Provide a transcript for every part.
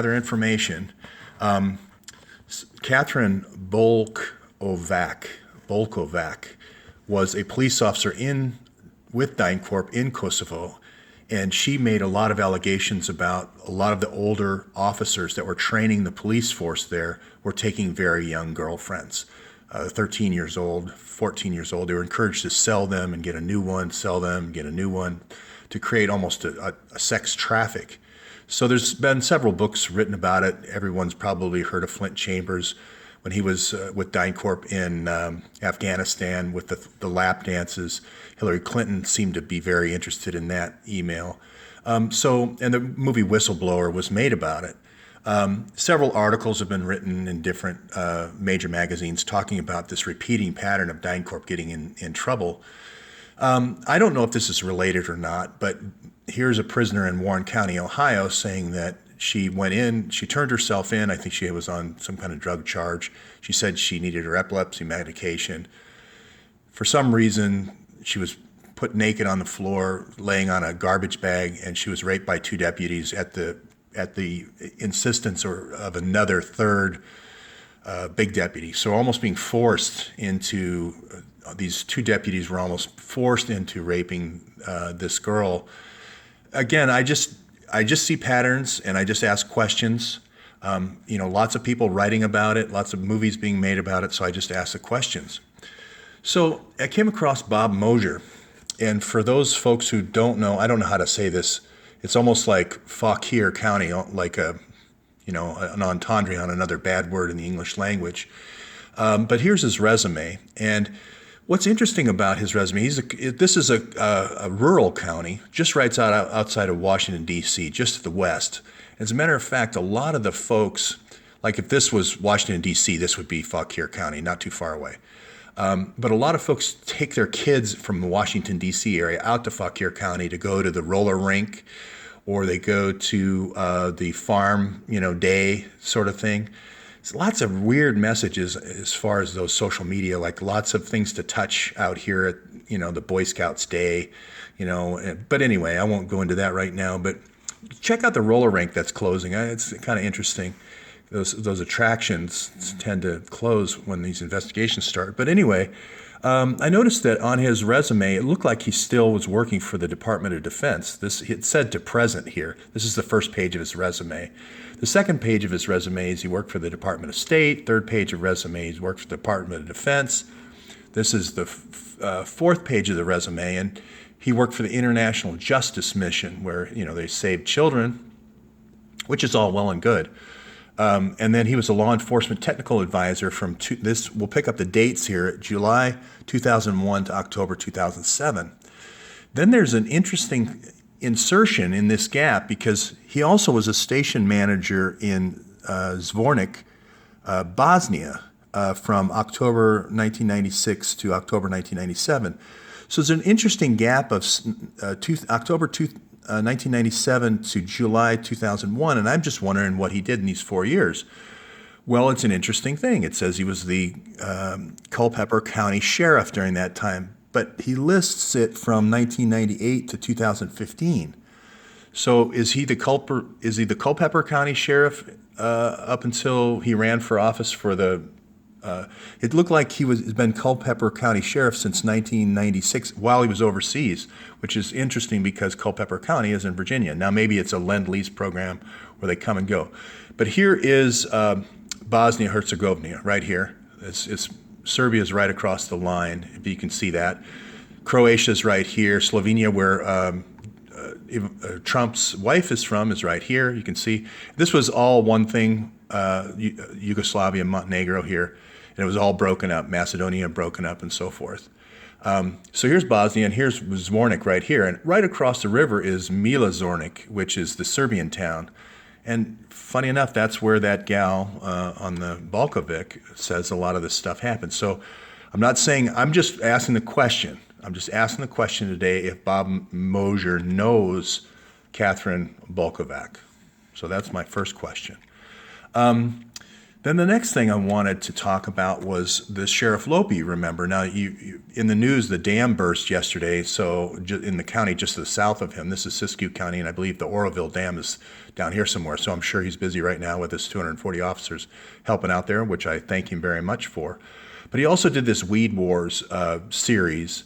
other information. Catherine Bolkovac was a police officer with Dyncorp in Kosovo, and she made a lot of allegations about a lot of the older officers that were training the police force there were taking very young girlfriends, 13 years old, 14 years old. They were encouraged to sell them and get a new one, sell them, get a new one, to create almost a sex traffic. So there's been several books written about it. Everyone's probably heard of Flint Chambers when he was with Dyncorp in Afghanistan with the lap dances. Hillary Clinton seemed to be very interested in that email. And the movie Whistleblower was made about it. Several articles have been written in different major magazines talking about this repeating pattern of Dyncorp getting in trouble. I don't know if this is related or not, but here's a prisoner in Warren County, Ohio, saying that she went in, she turned herself in. I think she was on some kind of drug charge. She said she needed her epilepsy medication. For some reason, she was put naked on the floor, laying on a garbage bag, and she was raped by two deputies at the insistence of another third big deputy. So almost being forced into, these two deputies were almost forced into raping this girl. Again, I just see patterns, and I just ask questions. Lots of people writing about it, lots of movies being made about it, so I just ask the questions. So I came across Bob Mosier, and for those folks who don't know, I don't know how to say this. It's almost like Fauquier County, like an entendre on another bad word in the English language. But here's his resume, and what's interesting about his resume, this is a rural county, just right outside of Washington, D.C., just to the west. As a matter of fact, a lot of the folks, like if this was Washington, D.C., this would be Fauquier County, not too far away. But a lot of folks take their kids from the Washington, D.C. area out to Fauquier County to go to the roller rink, or they go to the farm, day sort of thing. There's lots of weird messages as far as those social media, like lots of things to touch out here at, the Boy Scouts Day, But anyway, I won't go into that right now. But check out the roller rink that's closing. It's kind of interesting. Those attractions tend to close when these investigations start. But anyway, I noticed that on his resume, it looked like he still was working for the Department of Defense. It said to present here. This is the first page of his resume. The second page of his resume is he worked for the Department of State. Third page of resume, he's worked for the Department of Defense. This is the fourth page of the resume, and he worked for the International Justice Mission, where they saved children, which is all well and good. And then he was a law enforcement technical advisor from we'll pick up the dates here, July 2001 to October 2007. Then there's an interesting insertion in this gap because he also was a station manager in Zvornik, Bosnia, from October 1996 to October 1997. So there's an interesting gap of October 1997 to July 2001, and I'm just wondering what he did in these 4 years. Well, it's an interesting thing. It says he was the Culpeper County Sheriff during that time, but he lists it from 1998 to 2015. So is he the Culpeper County Sheriff up until he ran for office for the? It looked like has been Culpeper County Sheriff since 1996 while he was overseas, which is interesting because Culpeper County is in Virginia. Now maybe it's a Lend-Lease program where they come and go. But here is Bosnia-Herzegovina right here. Serbia's right across the line, if you can see that. Croatia's right here. Slovenia, where Trump's wife is from, is right here. You can see this was all one thing, Yugoslavia, Montenegro here, and it was all broken up, Macedonia broken up, and so forth. So here's Bosnia, and here's Zvornik right here, and right across the river is Mila Zornik, which is the Serbian town. And funny enough, that's where that gal on the Balkovic says a lot of this stuff happened. So I'm just asking the question. I'm just asking the question today if Bob Mosier knows Catherine Bolkovac. So that's my first question. Then the next thing I wanted to talk about was the Sheriff Lopi, remember. Now, you in the news, the dam burst yesterday, so in the county just to the south of him. This is Siskiyou County, and I believe the Oroville Dam is down here somewhere, so I'm sure he's busy right now with his 240 officers helping out there, which I thank him very much for. But he also did this Weed Wars series.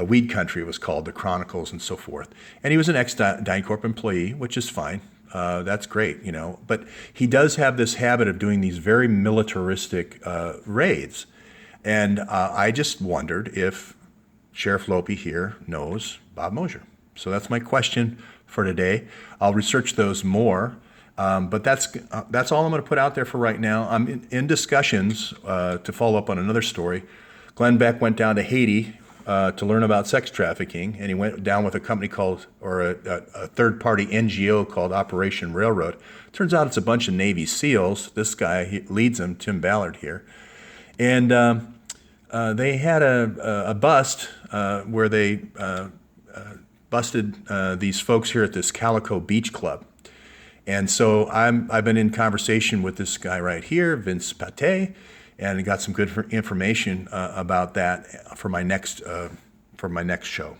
Weed Country was called, the Chronicles and so forth. And he was an ex-Dyncorp employee, which is fine. That's great, you know. But he does have this habit of doing these very militaristic raids. And I just wondered if Sheriff Lopi here knows Bob Mosier. So that's my question for today. I'll research those more. But that's all I'm going to put out there for right now. I'm in discussions to follow up on another story. Glenn Beck went down to Haiti to learn about sex trafficking, and he went down with a company called, or a third-party NGO called Operation Railroad. Turns out it's a bunch of Navy SEALs. This guy he leads them, Tim Ballard here. And they had a bust where they busted these folks here at this Calico Beach Club. And so I've been in conversation with this guy right here, Vince Pate, and got some good information about that for my next show.